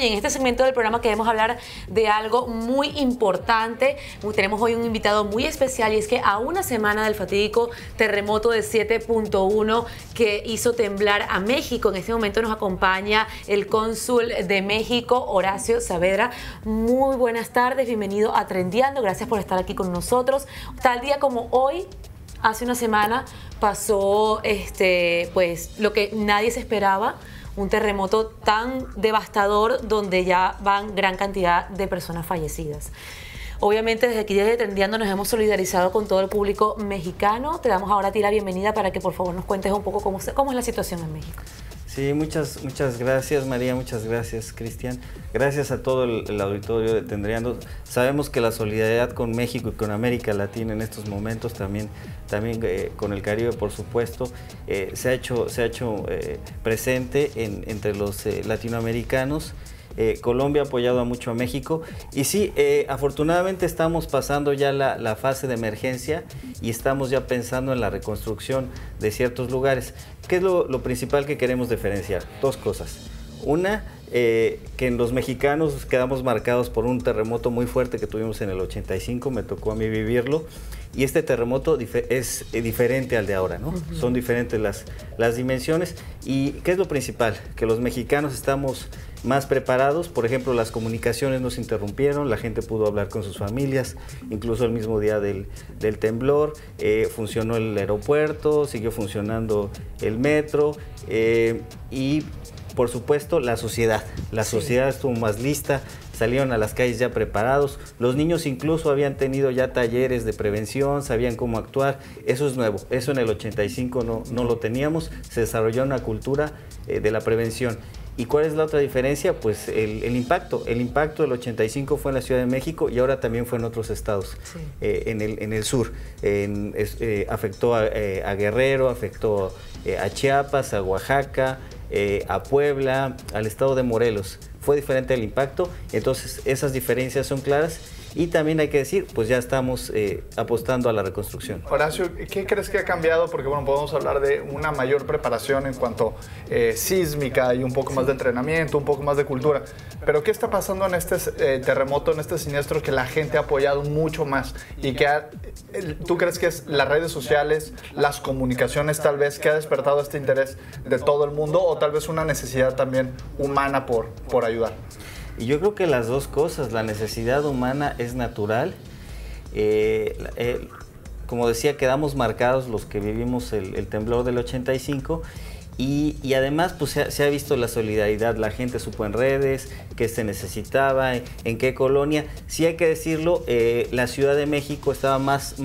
En este segmento del programa queremos hablar de algo muy importante. Tenemos hoy un invitado muy especial y es que a una semana del fatídico terremoto de 7.1 que hizo temblar a México, en este momento nos acompaña el cónsul de México, Horacio Saavedra. Muy buenas tardes, bienvenido a Trendiando, gracias por estar aquí con nosotros. Tal día como hoy, hace una semana, pasó pues lo que nadie se esperaba. Un terremoto tan devastador donde ya van gran cantidad de personas fallecidas. Obviamente desde aquí, desde Trendiando, nos hemos solidarizado con todo el público mexicano. Te damos ahora a ti la bienvenida para que por favor nos cuentes un poco cómo es la situación en México. Sí, muchas gracias María, muchas gracias Cristian. Gracias a todo el auditorio de Trendiando. Sabemos que la solidaridad con México y con América Latina en estos momentos, también con el Caribe por supuesto, se ha hecho presente entre los latinoamericanos. Colombia ha apoyado mucho a México y sí, afortunadamente estamos pasando ya la fase de emergencia y estamos ya pensando en la reconstrucción de ciertos lugares. ¿Qué es lo principal que queremos diferenciar? Dos cosas. Una, que en los mexicanos quedamos marcados por un terremoto muy fuerte que tuvimos en el 85, me tocó a mí vivirlo, y este terremoto es diferente al de ahora, ¿no? Son diferentes las dimensiones. ¿Y qué es lo principal? Que los mexicanos estamos más preparados. Por ejemplo, las comunicaciones no se interrumpieron, la gente pudo hablar con sus familias, incluso el mismo día del temblor, funcionó el aeropuerto, siguió funcionando el metro, y por supuesto la sociedad estuvo más lista, salieron a las calles ya preparados, los niños incluso habían tenido ya talleres de prevención, sabían cómo actuar. Eso es nuevo, eso en el 85 no lo teníamos, se desarrolló una cultura de la prevención. ¿Y cuál es la otra diferencia? Pues el impacto del 85 fue en la Ciudad de México y ahora también fue en otros estados, sí. En el sur. Afectó a Guerrero, afectó a Chiapas, a Oaxaca, a Puebla, al estado de Morelos. Fue diferente el impacto, entonces esas diferencias son claras. Y también hay que decir, pues ya estamos apostando a la reconstrucción. Horacio, ¿qué crees que ha cambiado? Porque bueno, podemos hablar de una mayor preparación en cuanto sísmica y un poco más de entrenamiento, un poco más de cultura. Pero ¿qué está pasando en este terremoto, en este siniestro que la gente ha apoyado mucho más? Y que ¿tú crees que es las redes sociales, las comunicaciones tal vez, que ha despertado este interés de todo el mundo, o tal vez una necesidad también humana por ayudar? Y yo creo que las dos cosas, la necesidad humana es natural. Como decía, quedamos marcados los que vivimos el temblor del 85 y además pues se ha visto la solidaridad, la gente supo en redes qué se necesitaba, en qué colonia. Sí hay que decirlo, la Ciudad de México estaba más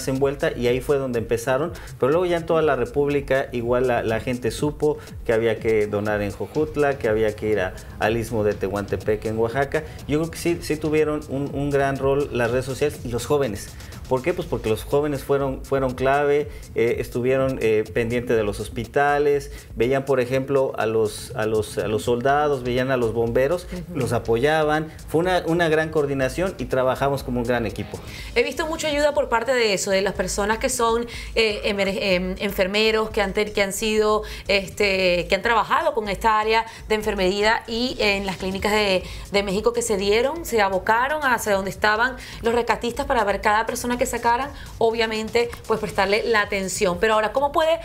envuelta y ahí fue donde empezaron, pero luego ya en toda la República igual la gente supo que había que donar en Jojutla, que había que ir al Istmo de Tehuantepec en Oaxaca. Yo creo que sí tuvieron un gran rol las redes sociales y los jóvenes. ¿Por qué? Pues porque los jóvenes fueron clave, estuvieron pendientes de los hospitales, veían por ejemplo a los soldados, veían a los bomberos, los apoyaban. Fue una gran coordinación y trabajamos como un gran equipo. He visto mucha ayuda por parte de eso, de las personas que son enfermeros, que han trabajado con esta área de enfermería y en las clínicas de México que se abocaron hacia donde estaban los rescatistas para ver cada persona que sacaran, obviamente pues prestarle la atención. Pero ahora, ¿cómo puede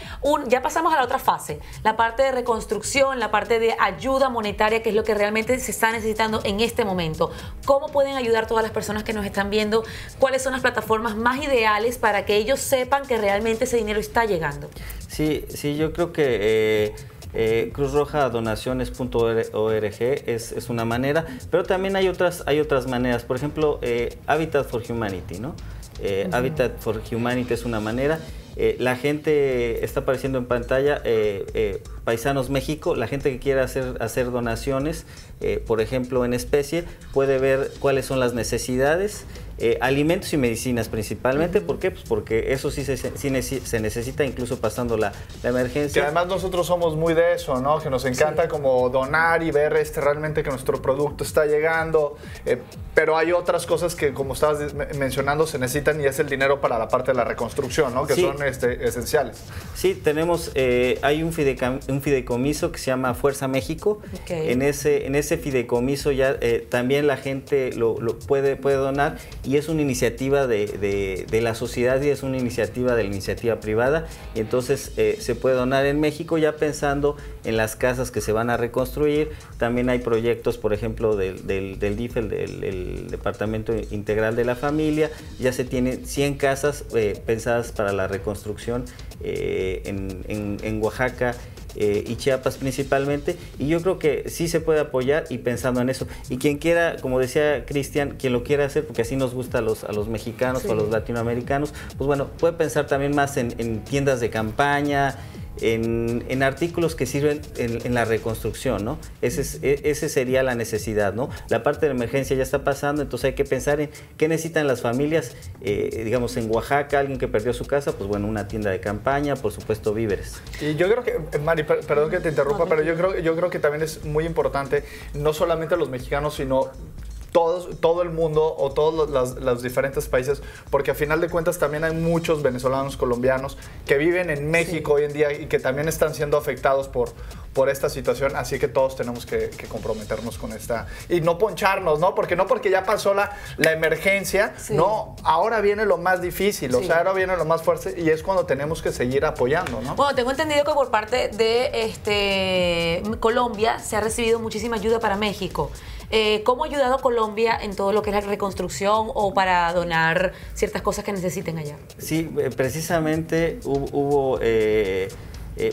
ya pasamos a la otra fase, la parte de reconstrucción, la parte de ayuda monetaria, que es lo que realmente se está necesitando en este momento? ¿Cómo pueden ayudar todas las personas que nos están viendo? ¿Cuáles son las plataformas más ideales para que ellos sepan que realmente ese dinero está llegando? Sí, yo creo que Cruz Roja Donaciones.org es una manera, pero también hay otras maneras. Por ejemplo, Habitat for Humanity, ¿no? Habitat for Humanity es una manera. La gente está apareciendo en pantalla, Paisanos México, la gente que quiera hacer donaciones, por ejemplo en especie, puede ver cuáles son las necesidades. Alimentos y medicinas principalmente. ¿Por qué? Pues porque eso sí se necesita, incluso pasando la emergencia. Que además nosotros somos muy de eso, ¿no? Que nos encanta como donar y ver realmente que nuestro producto está llegando, pero hay otras cosas que, como estabas mencionando, se necesitan, y es el dinero para la parte de la reconstrucción, ¿no? Que son esenciales. Sí, tenemos, hay un un fideicomiso que se llama Fuerza México. Okay. En ese fideicomiso ya también la gente lo puede donar, y es una iniciativa de la sociedad y es una iniciativa de la iniciativa privada, y entonces se puede donar en México ya pensando en las casas que se van a reconstruir. También hay proyectos, por ejemplo, del DIF, el Departamento Integral de la Familia. Ya se tienen 100 casas pensadas para la reconstrucción en Oaxaca y Chiapas principalmente, y yo creo que sí se puede apoyar y pensando en eso. Y quien quiera, como decía Cristian, quien lo quiera hacer, porque así nos gusta a los mexicanos, sí, o a los latinoamericanos, pues bueno, puede pensar también más en tiendas de campaña, en artículos que sirven en la reconstrucción, ¿no? Ese sería la necesidad, ¿no? La parte de emergencia ya está pasando, entonces hay que pensar en qué necesitan las familias, digamos en Oaxaca, alguien que perdió su casa, pues bueno, una tienda de campaña, por supuesto víveres. Y yo creo que, Mari, perdón que te interrumpa, pero yo creo que también es muy importante, no solamente los mexicanos, sino todo el mundo o todos los diferentes países, porque a final de cuentas también hay muchos venezolanos, colombianos que viven en México, sí, hoy en día, y que también están siendo afectados por esta situación, así que todos tenemos que comprometernos con esta, y no poncharnos, ¿no? Porque ya pasó la emergencia, sí, no, ahora viene lo más difícil, sí, o sea, ahora viene lo más fuerte, y es cuando tenemos que seguir apoyando, ¿no? Bueno, tengo entendido que por parte de Colombia se ha recibido muchísima ayuda para México. ¿Cómo ha ayudado Colombia en todo lo que es la reconstrucción o para donar ciertas cosas que necesiten allá? Sí, precisamente hubo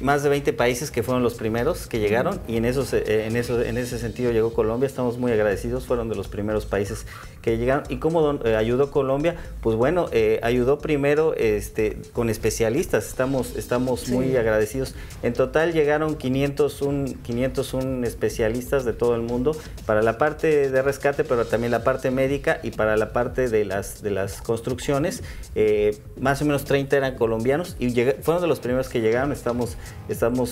más de 20 países que fueron los primeros que llegaron, y en ese sentido llegó Colombia. Estamos muy agradecidos, fueron de los primeros países que llegaron. ¿Y cómo ayudó Colombia? Pues bueno, ayudó primero con especialistas. Estamos sí, muy agradecidos. En total llegaron 501 especialistas de todo el mundo para la parte de rescate, pero también la parte médica y para la parte de las construcciones. Más o menos 30 eran colombianos y fueron de los primeros que llegaron. Estamos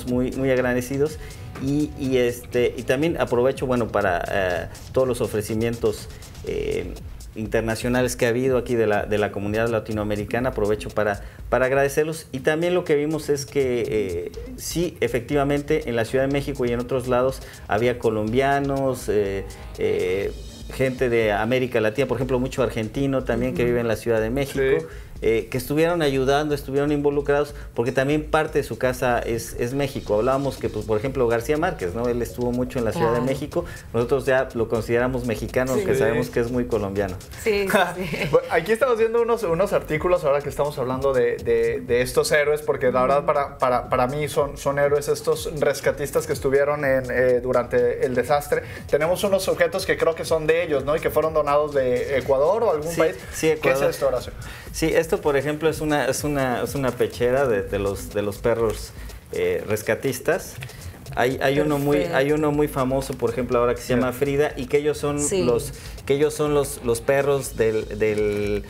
muy, muy agradecidos, y también aprovecho, bueno, para todos los ofrecimientos internacionales que ha habido aquí de la comunidad latinoamericana. Aprovecho para agradecerlos, y también lo que vimos es que sí, efectivamente en la Ciudad de México y en otros lados había colombianos, gente de América Latina, por ejemplo, mucho argentino también que vive en la Ciudad de México. Sí. Que estuvieron ayudando, estuvieron involucrados, porque también parte de su casa es México. Hablábamos que, pues, por ejemplo, García Márquez, ¿no? Él estuvo mucho en la Ciudad de México. Nosotros ya lo consideramos mexicano, sí, aunque sabemos que es muy colombiano. Sí, sí. Aquí estamos viendo unos artículos ahora que estamos hablando de estos héroes, porque la verdad para mí son héroes estos rescatistas que estuvieron durante el desastre. Tenemos unos objetos que creo que son de ellos, ¿no? Y que fueron donados de Ecuador o algún país. Sí, Ecuador. ¿Qué es esto, Horacio? Sí, esto, por ejemplo, es una pechera de los perros rescatistas. Hay uno muy famoso, por ejemplo, ahora que se llama Frida, y que ellos son sí, los perros de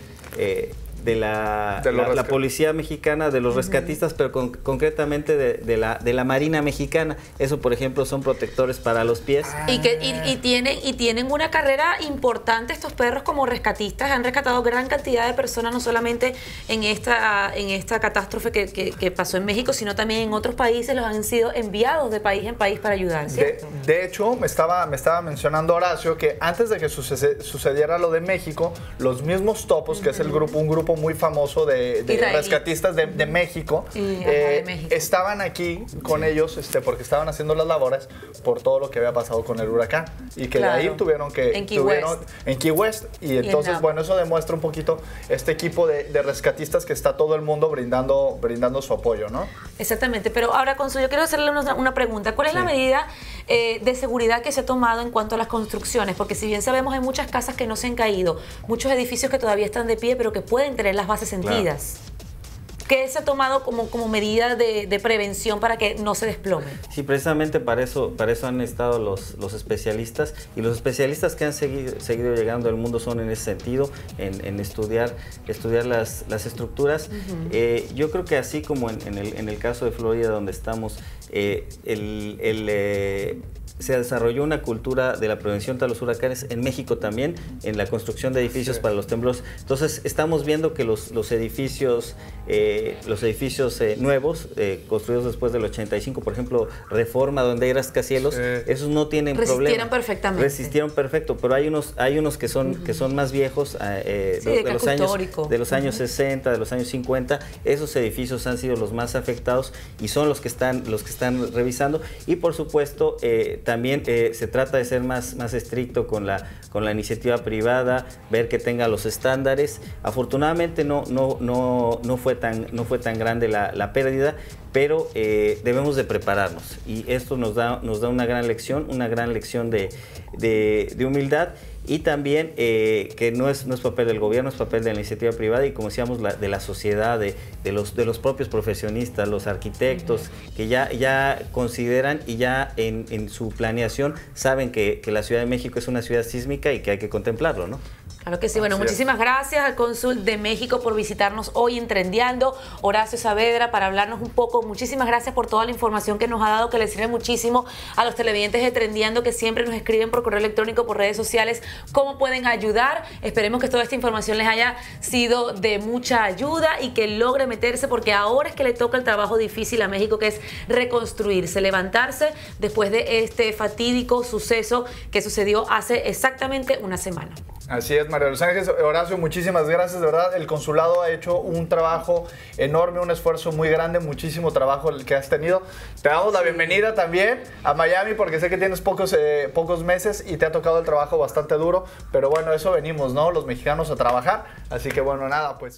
la policía mexicana, de los rescatistas, pero concretamente de la Marina mexicana. Eso, por ejemplo, son protectores para los pies. Y tienen una carrera importante estos perros como rescatistas. Han rescatado gran cantidad de personas, no solamente en esta catástrofe que pasó en México, sino también en otros países. Los han sido enviados de país en país para ayudar, ¿cierto? De hecho, me estaba mencionando Horacio que antes de que sucediera lo de México, los mismos Topos, que es un grupo muy famoso de rescatistas de México, estaban aquí con ellos porque estaban haciendo las labores por todo lo que había pasado con el huracán, y que claro, de ahí tuvieron en Key West, y entonces bueno, eso demuestra un poquito este equipo de rescatistas que está todo el mundo brindando su apoyo, ¿no? Exactamente, pero ahora, Consuelo, yo quiero hacerle una pregunta. ¿Cuál es la medida de seguridad que se ha tomado en cuanto a las construcciones? Porque si bien sabemos, hay muchas casas que no se han caído, muchos edificios que todavía están de pie, pero que pueden tener las bases sentidas. Claro. ¿Qué se ha tomado como medida de prevención para que no se desplome? Sí, precisamente para eso han estado los especialistas, y los especialistas que han seguido llegando al mundo son en ese sentido, en estudiar las estructuras. Yo creo que así como en el caso de Florida, donde estamos, se desarrolló una cultura de la prevención de los huracanes en México también, en la construcción de edificios para los temblores. Entonces, estamos viendo que los edificios nuevos, construidos después del 85, por ejemplo, Reforma, donde hay rascacielos, esos no tienen problema. Resistieron perfectamente. Resistieron perfecto, pero hay unos que son más viejos, de los años 60, de los años 50. Esos edificios han sido los más afectados y son los que están revisando. Y por supuesto, también se trata de ser más estricto con la iniciativa privada, ver que tenga los estándares. Afortunadamente no fue tan grande la pérdida, pero debemos de prepararnos, y esto nos da una gran lección de humildad. Y también que no es papel del gobierno, es papel de la iniciativa privada y, como decíamos, de la sociedad, de los propios profesionistas, los arquitectos, que ya consideran y ya en su planeación saben que la Ciudad de México es una ciudad sísmica y que hay que contemplarlo, ¿no? Claro que sí. Bueno, muchísimas gracias al cónsul de México por visitarnos hoy en Trendeando, Horacio Saavedra, para hablarnos un poco. Muchísimas gracias por toda la información que nos ha dado, que le sirve muchísimo a los televidentes de Trendeando, que siempre nos escriben por correo electrónico, por redes sociales, cómo pueden ayudar. Esperemos que toda esta información les haya sido de mucha ayuda y que logre meterse, porque ahora es que le toca el trabajo difícil a México, que es reconstruirse, levantarse después de este fatídico suceso que sucedió hace exactamente una semana. Así es, María Los Ángeles. Horacio, muchísimas gracias, de verdad. El consulado ha hecho un trabajo enorme, un esfuerzo muy grande, muchísimo trabajo el que has tenido. Te damos la bienvenida también a Miami, porque sé que tienes pocos meses y te ha tocado el trabajo bastante duro, pero bueno, eso venimos, ¿no? Los mexicanos a trabajar, así que bueno, nada, pues...